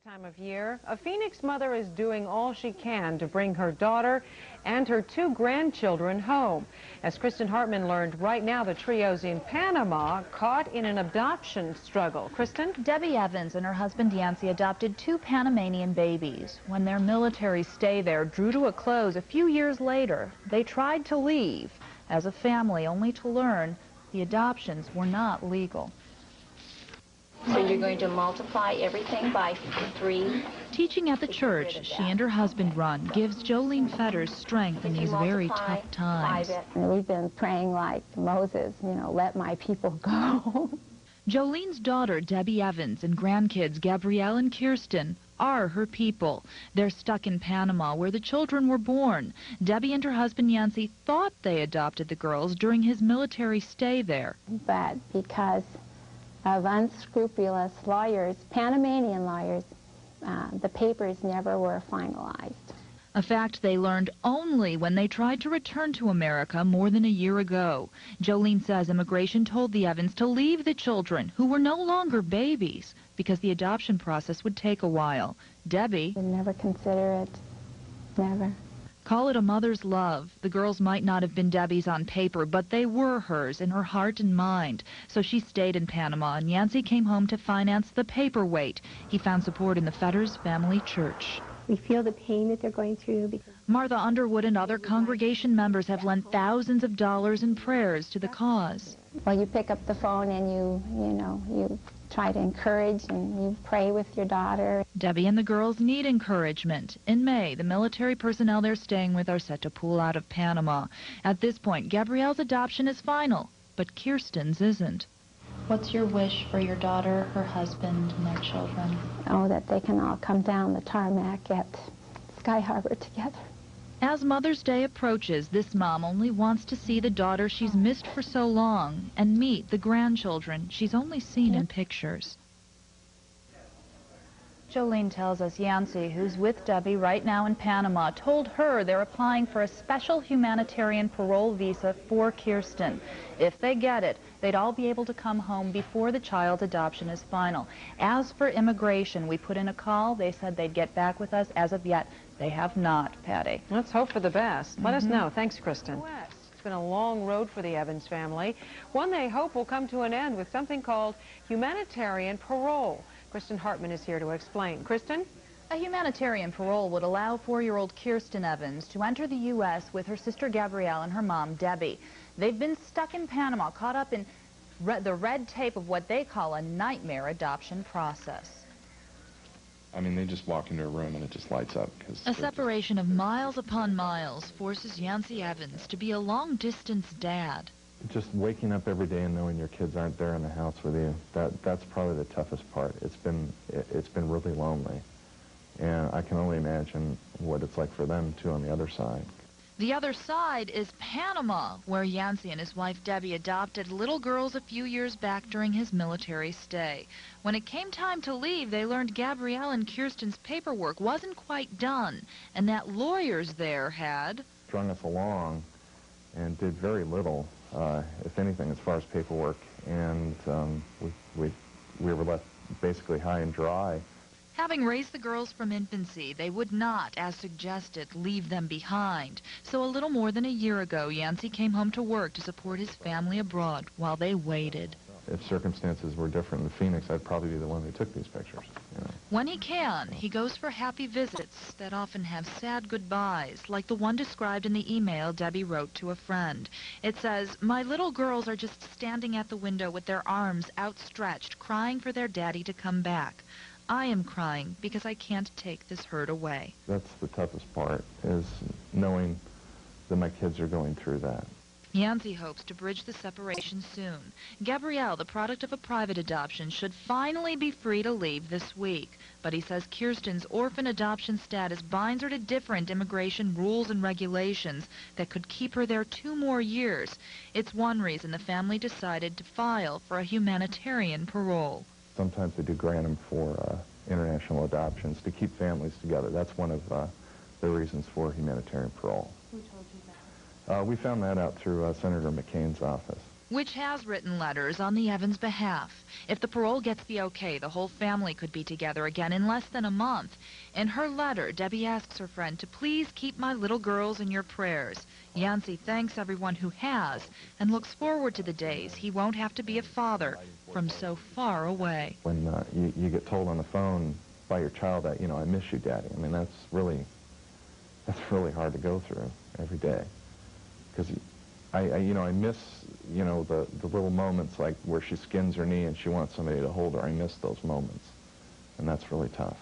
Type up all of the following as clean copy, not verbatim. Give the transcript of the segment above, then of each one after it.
Time of year, a Phoenix mother is doing all she can to bring her daughter and her two grandchildren home. As Kristyn Hartman learned, right now the trio's in Panama caught in an adoption struggle. Kristyn? Debbie Evans and her husband Yancey adopted two Panamanian babies. When their military stay there drew to a close a few years later, they tried to leave as a family, only to learn the adoptions were not legal. So you're going to multiply everything by 3. Teaching at the church she and her husband run gives Jolene Fetters strength in these very tough times. We've been praying like Moses, let my people go. Jolene's daughter, Debbie Evans, and grandkids, Gabrielle and Kiersten, are her people. They're stuck in Panama, where the children were born. Debbie and her husband, Yancey, thought they adopted the girls during his military stay there. But because of unscrupulous lawyers, Panamanian lawyers, the papers never were finalized. A fact they learned only when they tried to return to America more than a year ago. Jolene says immigration told the Evans to leave the children, who were no longer babies, because the adoption process would take a while. Debbie Would never consider it, never. Call it a mother's love. The girls might not have been Debbie's on paper, but they were hers in her heart and mind. So she stayed in Panama, and Yancey came home to finance the paperweight. He found support in the Fetters family church. We feel the pain that they're going through. Martha Underwood and other congregation members have lent thousands of dollars in prayers to the cause. Well, you pick up the phone and you try to encourage and you pray with your daughter. Debbie and the girls need encouragement. In May, the military personnel they're staying with are set to pull out of Panama. At this point, Gabrielle's adoption is final, but Kiersten's isn't. What's your wish for your daughter, her husband, and their children? Oh, that they can all come down the tarmac at Sky Harbor together. As Mother's Day approaches, this mom only wants to see the daughter she's missed for so long and meet the grandchildren she's only seen in pictures. Jolene tells us Yancey, who's with Debbie right now in Panama, told her they're applying for a special humanitarian parole visa for Kiersten. If they get it, they'd all be able to come home before the child's adoption is final. As for immigration, we put in a call. They said they'd get back with us. As of yet, they have not, Patty. Let's hope for the best. Let us know. Thanks, Kristyn. It's been a long road for the Evans family, one they hope will come to an end with something called humanitarian parole. Kristyn Hartman is here to explain. Kristyn? A humanitarian parole would allow 4-year-old Kiersten Evans to enter the U.S. with her sister Gabrielle and her mom, Debbie. They've been stuck in Panama, caught up in the red tape of what they call a nightmare adoption process. I mean, they just walk into a room and it just lights up. A separation of miles upon miles forces Yancey Evans to be a long-distance dad. Just waking up every day and knowing your kids aren't there in the house with you, that's probably the toughest part. It's been really lonely. And I can only imagine what it's like for them, too, on the other side. The other side is Panama, where Yancey and his wife Debbie adopted little girls a few years back during his military stay. When it came time to leave, they learned Gabrielle and Kiersten's paperwork wasn't quite done, and that lawyers there had strung us along and did very little, if anything, as far as paperwork, and we were left basically high and dry. Having raised the girls from infancy, they would not, as suggested, leave them behind. So a little more than a year ago, Yancey came home to work to support his family abroad while they waited. If circumstances were different in Phoenix, I'd probably be the one who took these pictures. When he can, he goes for happy visits that often have sad goodbyes, like the one described in the email Debbie wrote to a friend. It says, "My little girls are just standing at the window with their arms outstretched, crying for their daddy to come back. I am crying because I can't take this hurt away." That's the toughest part, is knowing that my kids are going through that. Yancey hopes to bridge the separation soon. Gabrielle, the product of a private adoption, should finally be free to leave this week. But he says Kiersten's orphan adoption status binds her to different immigration rules and regulations that could keep her there 2 more years. It's one reason the family decided to file for a humanitarian parole. Sometimes they do grant them for international adoptions to keep families together. That's one of the reasons for humanitarian parole. Who told you that? We found that out through Senator McCain's office. which has written letters on the Evans' behalf. If the parole gets the okay, the whole family could be together again in less than a month. In her letter, Debbie asks her friend to please keep my little girls in your prayers. Yancey thanks everyone who has and looks forward to the days he won't have to be a father from so far away. When you get told on the phone by your child that, I miss you, Daddy. I mean, that's really hard to go through every day. Because I miss, the little moments like where she skins her knee and she wants somebody to hold her. I miss those moments, and that's really tough.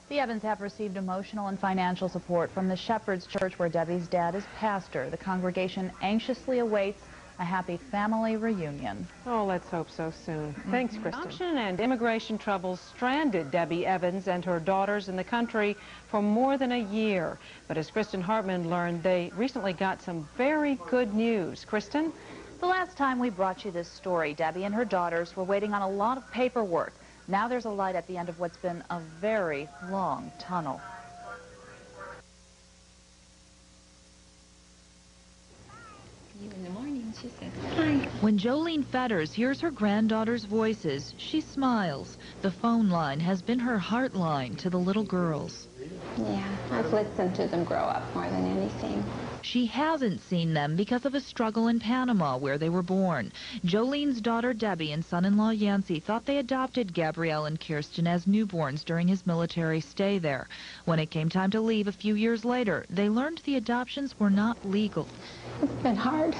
The Evans have received emotional and financial support from the Shepherd's Church where Debbie's dad is pastor. The congregation anxiously awaits a happy family reunion. Oh, let's hope so soon. Thanks, Kristyn. Adoption and immigration troubles stranded Debbie Evans and her daughters in the country for more than a year. But as Kristyn Hartman learned, they recently got some very good news. Kristyn? The last time we brought you this story, Debbie and her daughters were waiting on a lot of paperwork. Now there's a light at the end of what's been a very long tunnel. In the morning, she said, hi. When Jolene Fetters hears her granddaughter's voices, she smiles. The phone line has been her heart line to the little girls. Yeah, I've listened to them grow up more than anything. She hasn't seen them because of a struggle in Panama where they were born. Jolene's daughter Debbie and son-in-law Yancey thought they adopted Gabrielle and Kiersten as newborns during his military stay there. When it came time to leave a few years later, they learned the adoptions were not legal. It's been hard.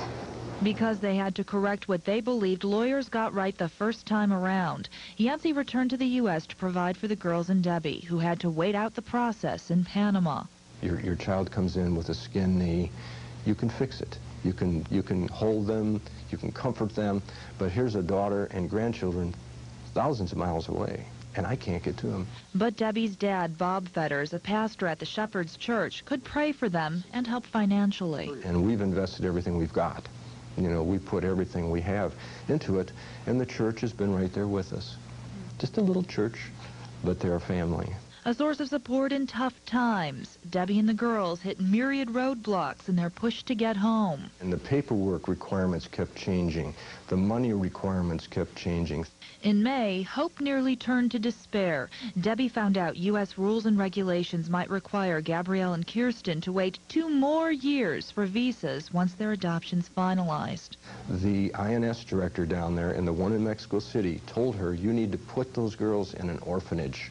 Because they had to correct what they believed lawyers got right the first time around. Yancey returned to the U.S. to provide for the girls and Debbie, who had to wait out the process in Panama. Your child comes in with a skin knee, you can fix it. You can hold them, you can comfort them, but here's a daughter and grandchildren thousands of miles away, and I can't get to them. But Debbie's dad, Bob Fetters, a pastor at the Shepherd's Church, could pray for them and help financially. And we've invested everything we've got. We put everything we have into it, and the church has been right there with us. Just a little church, but they're a family. A source of support in tough times. Debbie and the girls hit myriad roadblocks in their push to get home. And the paperwork requirements kept changing. The money requirements kept changing. In May, hope nearly turned to despair. Debbie found out U.S. rules and regulations might require Gabrielle and Kiersten to wait 2 more years for visas once their adoption's finalized. The INS director down there and the one in Mexico City told her, you need to put those girls in an orphanage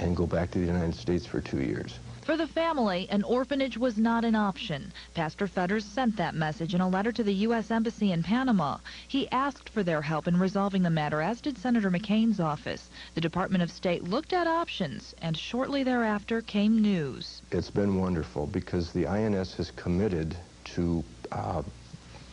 and go back to the United States for 2 years. For the family, an orphanage was not an option. Pastor Fetters sent that message in a letter to the U.S. Embassy in Panama. He asked for their help in resolving the matter, as did Senator McCain's office. The Department of State looked at options, and shortly thereafter came news. It's been wonderful because the INS has committed to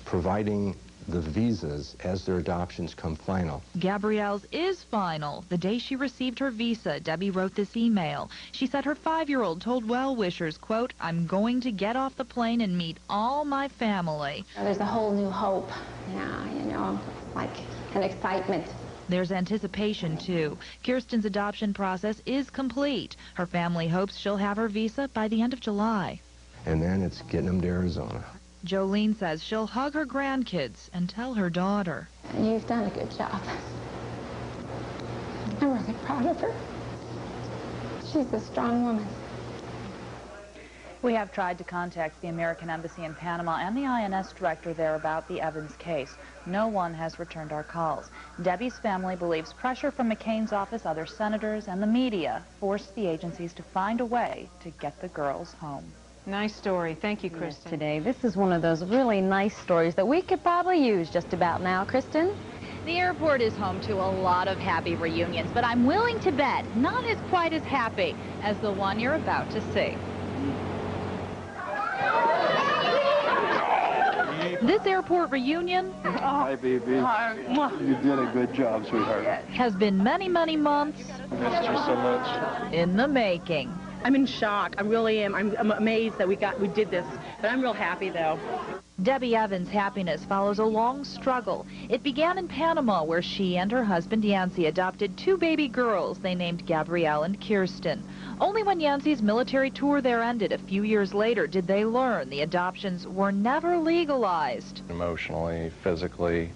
providing the visas as their adoptions come final. Gabrielle's is final. The day she received her visa, Debbie wrote this email. She said her 5-year-old told well-wishers, quote, I'm going to get off the plane and meet all my family. There's a whole new hope now, like an excitement. There's anticipation, too. Kiersten's adoption process is complete. Her family hopes she'll have her visa by the end of July. And then it's getting them to Arizona. Jolene says she'll hug her grandkids and tell her daughter. You've done a good job. I'm really proud of her. She's a strong woman. We have tried to contact the American Embassy in Panama and the INS director there about the Evans case. No one has returned our calls. Debbie's family believes pressure from McCain's office, other senators, and the media forced the agencies to find a way to get the girls home. Nice story. Thank you, Kristyn. Yes, today, this is one of those really nice stories that we could probably use just about now. Kristyn? The airport is home to a lot of happy reunions, but I'm willing to bet not as quite as happy as the one you're about to see. This airport reunion Hi, baby. You did a good job, sweetheart. has been many, many months Missed you so much. in the making. I'm in shock. I really am. I'm amazed that we did this, but I'm real happy though. Debbie Evans' happiness follows a long struggle. It began in Panama, where she and her husband Yancey adopted 2 baby girls they named Gabrielle and Kiersten. Only when Yancey's military tour there ended a few years later did they learn the adoptions were never legalized. Emotionally, physically,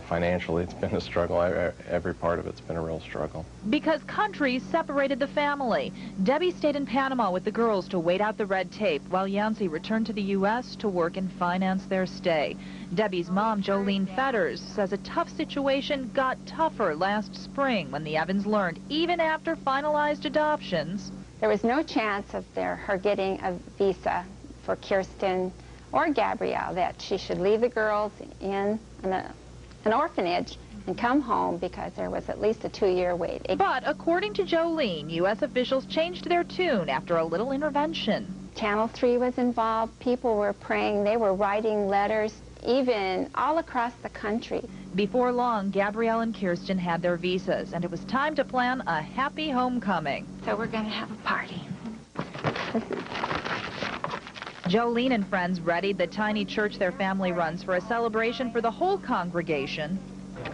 financially, it's been a struggle. Every part of it's been a real struggle. Because countries separated the family. Debbie stayed in Panama with the girls to wait out the red tape, while Yancey returned to the U.S. to work and finance their stay. Debbie's mom, Jolene Fetters, says a tough situation got tougher last spring when the Evans learned, even after finalized adoptions, there was no chance of her getting a visa for Kiersten or Gabrielle, that she should leave the girls in an orphanage and come home, because there was at least a 2-year wait. But according to Jolene, U.S. officials changed their tune after a little intervention. Channel 3 was involved. People were praying. They were writing letters, even all across the country. Before long, Gabrielle and Kiersten had their visas, and it was time to plan a happy homecoming. So we're going to have a party. Jolene and friends readied the tiny church their family runs for a celebration for the whole congregation.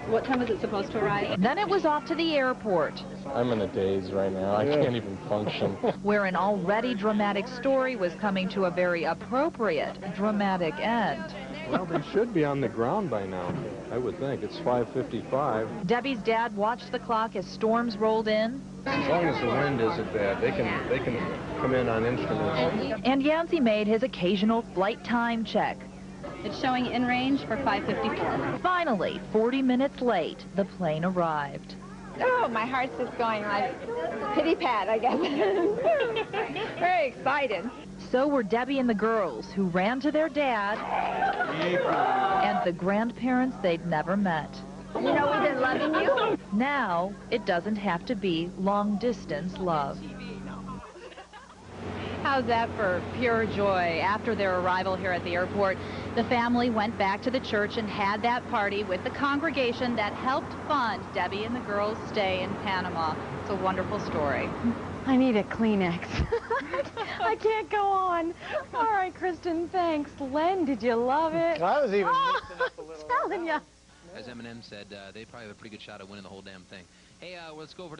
What time is it supposed to arrive? Then it was off to the airport. I'm in a daze right now. I can't even function. Where an already dramatic story was coming to a very appropriate dramatic end. Well, they should be on the ground by now, I would think. It's 5:55. Debbie's dad watched the clock as storms rolled in. As long as the wind isn't bad, they can come in on instruments. And Yancey made his occasional flight time check. It's showing in range for 5:54. Finally, 40 minutes late, the plane arrived. Oh, my heart's just going like pity-pat, I guess. Very excited. So were Debbie and the girls, who ran to their dad and the grandparents they'd never met. You know we've been loving you. Now, it doesn't have to be long-distance love. How's that for pure joy? After their arrival here at the airport, the family went back to the church and had that party with the congregation that helped fund Debbie and the girls' stay in Panama. It's a wonderful story. I need a Kleenex. I can't go on. All right, Kristen, thanks. Len, did you love it? I was even mixing up a little. Telling ya. As Eminem said, they probably have a pretty good shot at winning the whole damn thing. Hey, let's go over to